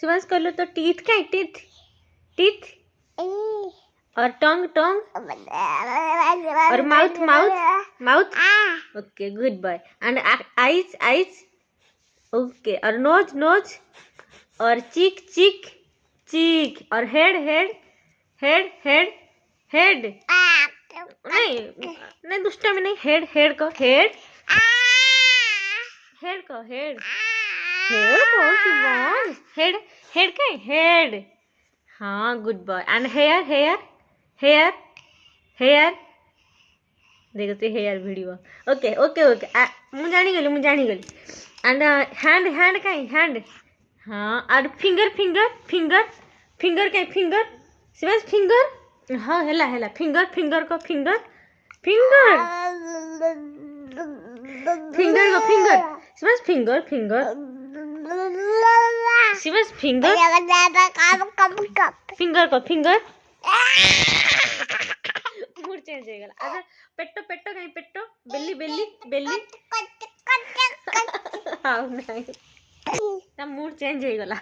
शिवांश कर लो तो टीथ क्या है? टीथ टीथ और टंग टंग और mouth mouth mouth. Okay good boy. And eyes eyes. Okay और नोज नोज और चीक चीक चीक और head head head head head. नहीं नहीं दुष्टा में नहीं, हेड हेड को हेड हेड को हेड हेड को शिवांश हेड हेड का हेड। हाँ good boy. And hair hair hair hair देखो तो hair video. Okay okay okay मुझे जानी गली। एंड हैंड हैंड का हैंड। हाँ और फिंगर फिंगर फिंगर फिंगर का फिंगर शिवांश फिंगर। हाँ हेला हेला फिंगर फिंगर को फिंगर फिंगर फिंगर को finger Shivansh finger finger Shivansh finger finger को फिंगर। मूड चेंज हो गया। अच्छा पेट्टो पेट्टो कहीं पेट्टो बेली बेली बेली। हाँ नहीं मूड चेंज हो गला।